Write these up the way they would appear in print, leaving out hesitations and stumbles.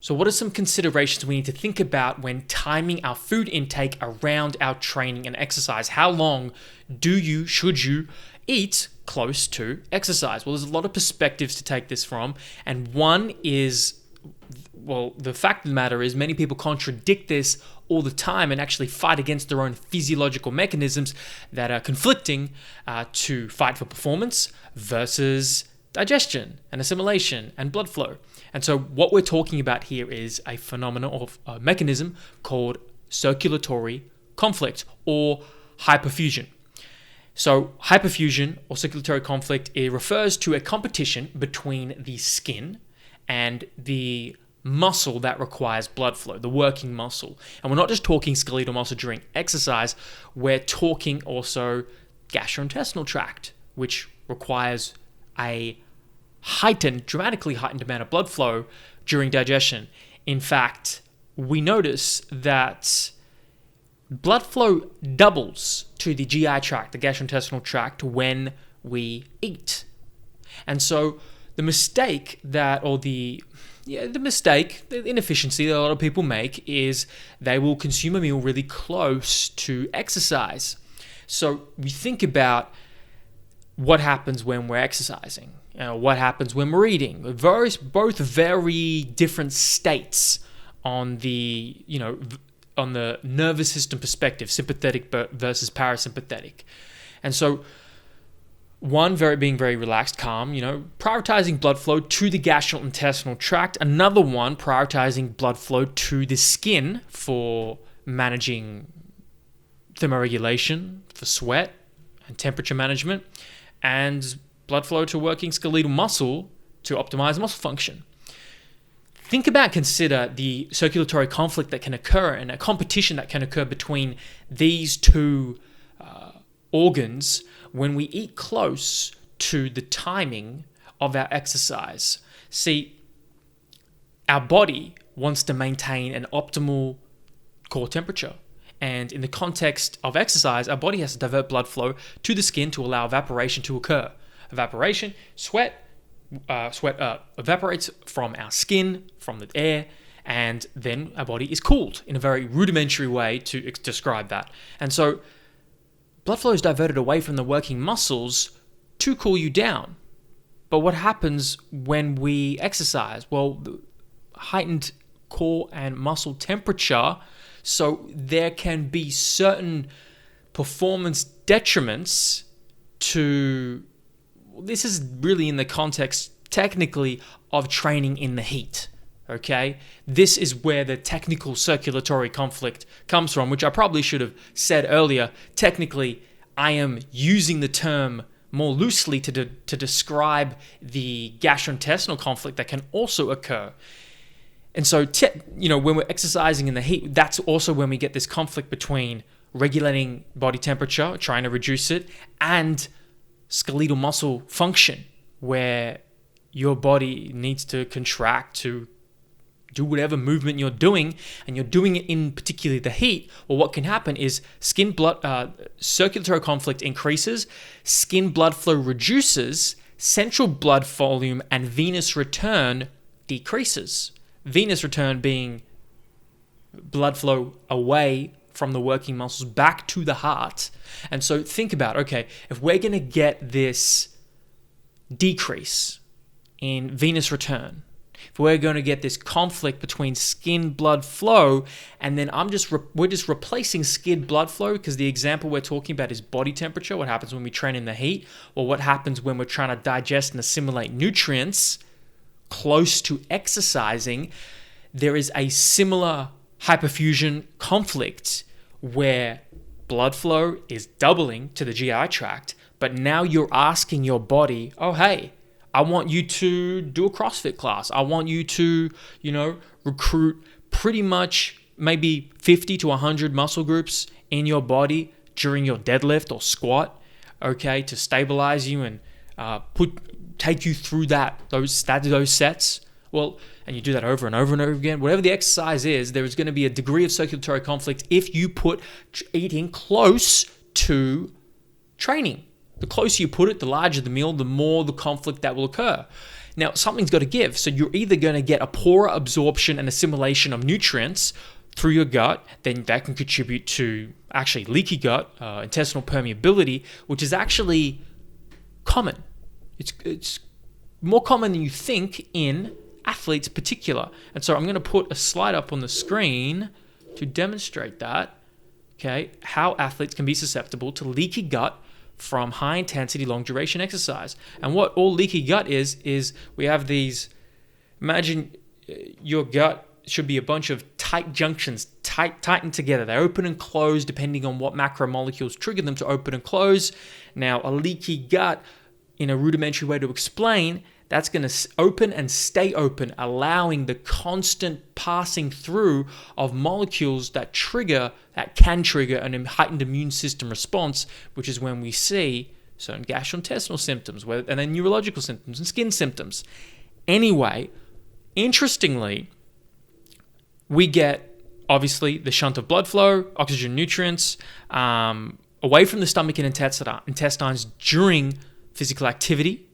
So what are some considerations we need to think about when timing our food intake around our training and exercise? How long should you eat close to exercise? Well, there's a lot of perspectives to take this from. And one is, well, the fact of the matter is many people contradict this all the time and actually fight against their own physiological mechanisms that are conflicting to fight for performance versus digestion and assimilation and blood flow. And so what we're talking about here is a phenomenon or a mechanism called circulatory conflict or hyperfusion. So hyperfusion or circulatory conflict, it refers to a competition between the skin and the muscle that requires blood flow, the working muscle. And we're not just talking skeletal muscle during exercise, we're talking also gastrointestinal tract, which requires a dramatically heightened amount of blood flow during digestion. In fact, we notice that blood flow doubles to the GI tract, the gastrointestinal tract, when we eat. And so the inefficiency that a lot of people make is they will consume a meal really close to exercise. So we think about what happens when we're exercising, what happens when we're eating. Both very different states on the nervous system perspective, sympathetic versus parasympathetic. And so one, being very relaxed, calm, prioritizing blood flow to the gastrointestinal tract. Another one, prioritizing blood flow to the skin for managing thermoregulation, for sweat and temperature management, and blood flow to working skeletal muscle to optimize muscle function. Consider the circulatory conflict that can occur and a competition that can occur between these two organs when we eat close to the timing of our exercise. See, our body wants to maintain an optimal core temperature. And in the context of exercise, our body has to divert blood flow to the skin to allow evaporation to occur. Evaporation, sweat evaporates from our skin, from the air, and then our body is cooled in a very rudimentary way to describe that. And so blood flow is diverted away from the working muscles to cool you down. But what happens when we exercise? Well, the heightened core and muscle temperature, so there can be certain performance detriments to, this is really in the context technically of training in the heat, okay? This is where the technical circulatory conflict comes from, which I probably should have said earlier. Technically, I am using the term more loosely to describe the gastrointestinal conflict that can also occur. And so, when we're exercising in the heat, that's also when we get this conflict between regulating body temperature, trying to reduce it, and skeletal muscle function, where your body needs to contract to do whatever movement you're doing, and you're doing it in particularly the heat. Well, what can happen is circulatory conflict increases, skin blood flow reduces, central blood volume and venous return decreases. Venous return being blood flow away from the working muscles back to the heart. And so think about, okay, if we're going to get this decrease in venous return, if we're going to get this conflict between skin blood flow, and then we're just replacing skin blood flow, because the example we're talking about is body temperature, what happens when we train in the heat, or what happens when we're trying to digest and assimilate nutrients close to exercising. There is a similar hyperfusion conflict where blood flow is doubling to the GI tract, but now you're asking your body, oh, hey, I want you to do a CrossFit class. I want you to, recruit pretty much maybe 50 to 100 muscle groups in your body during your deadlift or squat, okay, to stabilize you and take you through those sets. Well, and you do that over and over and over again. Whatever the exercise is, there is going to be a degree of circulatory conflict if you put eating close to training. The closer you put it, the larger the meal, the more the conflict that will occur. Now, something's got to give. So you're either going to get a poorer absorption and assimilation of nutrients through your gut, then that can contribute to actually leaky gut, intestinal permeability, which is actually common. It's more common than you think in athletes in particular. And so I'm going to put a slide up on the screen to demonstrate that, okay, how athletes can be susceptible to leaky gut from high intensity, long duration exercise. And what all leaky gut is we have these, imagine your gut should be a bunch of tight junctions, tightened together. They open and close depending on what macromolecules trigger them to open and close. Now, a leaky gut, in a rudimentary way to explain, that's going to open and stay open, allowing the constant passing through of molecules that can trigger a heightened immune system response, which is when we see certain gastrointestinal symptoms, and then neurological symptoms and skin symptoms. Anyway, interestingly, we get, obviously, the shunt of blood flow, oxygen, nutrients, away from the stomach and intestines during physical activity,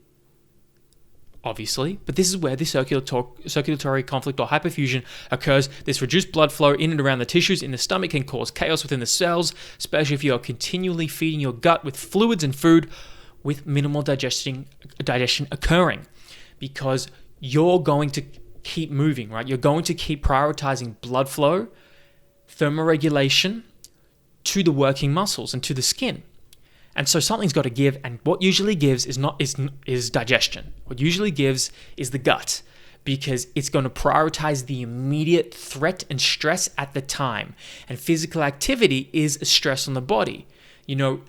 obviously, but this is where the circulatory conflict or hyperfusion occurs. This reduced blood flow in and around the tissues in the stomach can cause chaos within the cells, especially if you are continually feeding your gut with fluids and food with minimal digestion occurring, because you're going to keep moving, right? You're going to keep prioritizing blood flow, thermoregulation to the working muscles and to the skin. And so something's got to give, and what usually gives is digestion. What usually gives is the gut, because it's going to prioritize the immediate threat and stress at the time. And physical activity is a stress on the body. You know,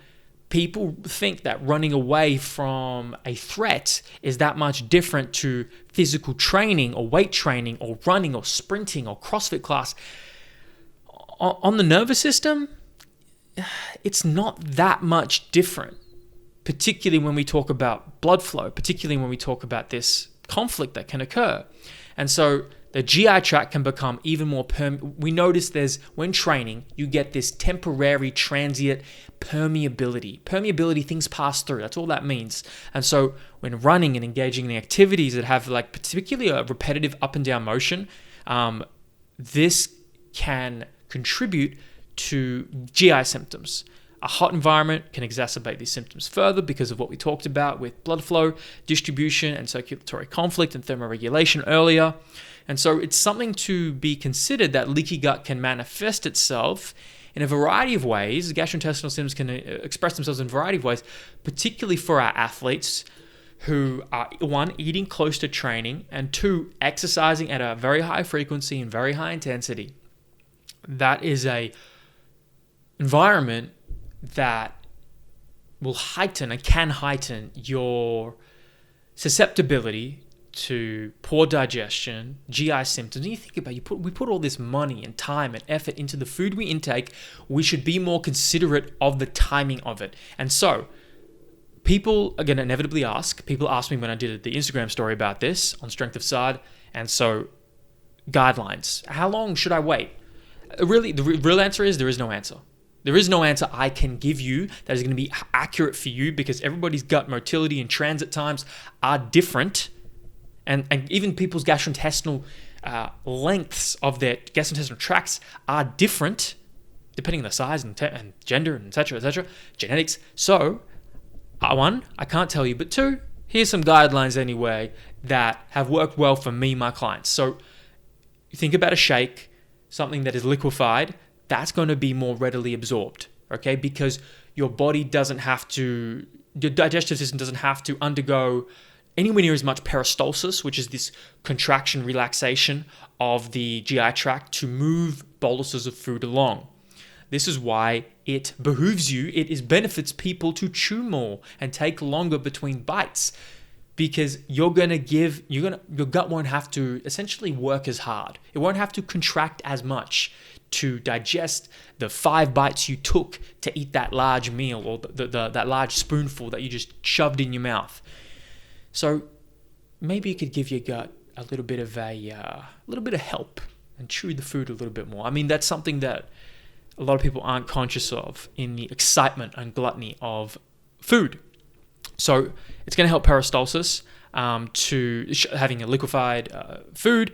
people think that running away from a threat is that much different to physical training or weight training or running or sprinting or CrossFit class. On the nervous system, it's not that much different, particularly when we talk about blood flow, particularly when we talk about this conflict that can occur. And so the GI tract can become even more we notice when training, you get this temporary transient permeability. Permeability, things pass through. That's all that means. And so when running and engaging in activities that have particularly a repetitive up and down motion, this can contribute to GI symptoms. A hot environment can exacerbate these symptoms further because of what we talked about with blood flow, distribution, and circulatory conflict and thermoregulation earlier. And so it's something to be considered that leaky gut can manifest itself in a variety of ways. Gastrointestinal symptoms can express themselves in a variety of ways, particularly for our athletes who are, one, eating close to training, and two, exercising at a very high frequency and very high intensity. That is a environment that will heighten and can heighten your susceptibility to poor digestion, GI symptoms. And you think about we put all this money and time and effort into the food we intake. We should be more considerate of the timing of it. And so people are going to inevitably people asked me when I did the Instagram story about this on Strength of Saad. And so guidelines, how long should I wait? Really, the real answer is there is no answer. There is no answer I can give you that is going to be accurate for you, because everybody's gut motility and transit times are different. And even people's gastrointestinal lengths of their gastrointestinal tracts are different, depending on the size and gender, and et cetera, genetics. So, one, I can't tell you, but two, here's some guidelines anyway that have worked well for me, my clients. So, you think about a shake, something that is liquefied, that's going to be more readily absorbed, okay? Because your digestive system doesn't have to undergo anywhere near as much peristalsis, which is this contraction, relaxation of the GI tract to move boluses of food along. This is why it behooves you, benefits people to chew more and take longer between bites, because your gut won't have to essentially work as hard. It won't have to contract as much to digest the 5 bites you took to eat that large meal, or that large spoonful that you just shoved in your mouth. So maybe you could give your gut a little bit of help and chew the food a little bit more. I mean, that's something that a lot of people aren't conscious of in the excitement and gluttony of food. So it's going to help peristalsis. to having a liquefied food.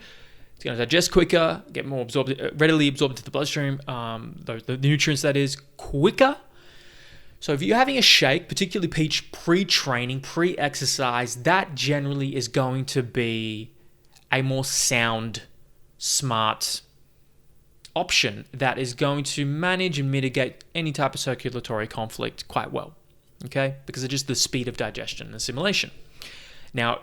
It's going to digest quicker, get more readily absorbed into the bloodstream, the nutrients that is, quicker. So if you're having a shake, particularly pre-training, pre-exercise, that generally is going to be a more sound, smart option that is going to manage and mitigate any type of circulatory conflict quite well, okay? Because of just the speed of digestion and assimilation. Now,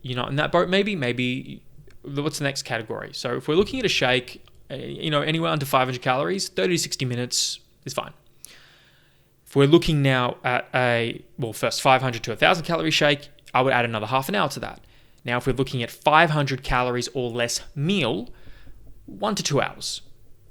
you're not in that boat maybe what's the next category? So if we're looking at a shake, anywhere under 500 calories, 30 to 60 minutes is fine. If we're looking now at first 500 to 1,000 calorie shake, I would add another half an hour to that. Now, if we're looking at 500 calories or less meal, 1 to 2 hours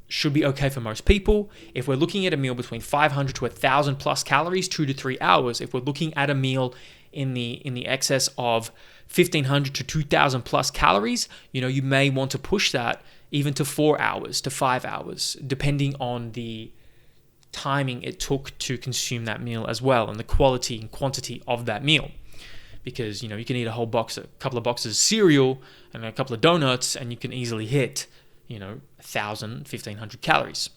should be okay for most people. If we're looking at a meal between 500 to 1,000 plus calories, 2 to 3 hours. If we're looking at a meal in the excess of 1,500 to 2,000 plus calories, you may want to push that even to 4 hours to 5 hours, depending on the timing it took to consume that meal as well, and the quality and quantity of that meal. Because you can eat a couple of boxes of cereal and a couple of donuts, and you can easily hit 1,000, 1,500 calories.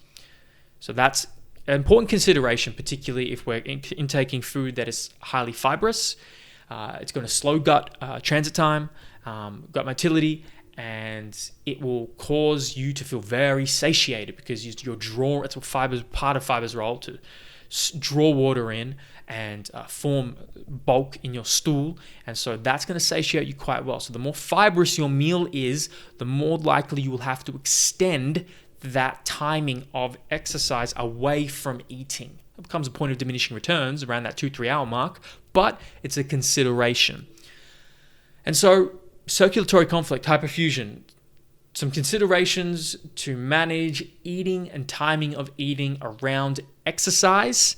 So that's an important consideration, particularly if we're intaking food that is highly fibrous. It's going to slow gut transit time, gut motility, and it will cause you to feel very satiated because you're drawn. It's part of fiber's role to draw water in and form bulk in your stool, and so that's going to satiate you quite well. So the more fibrous your meal is, the more likely you will have to extend that timing of exercise away from eating. It becomes a point of diminishing returns around that 2-3 hour mark, but it's a consideration. And so circulatory conflict, hyperfusion, some considerations to manage eating and timing of eating around exercise,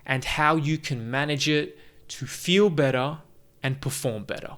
and how you can manage it to feel better and perform better.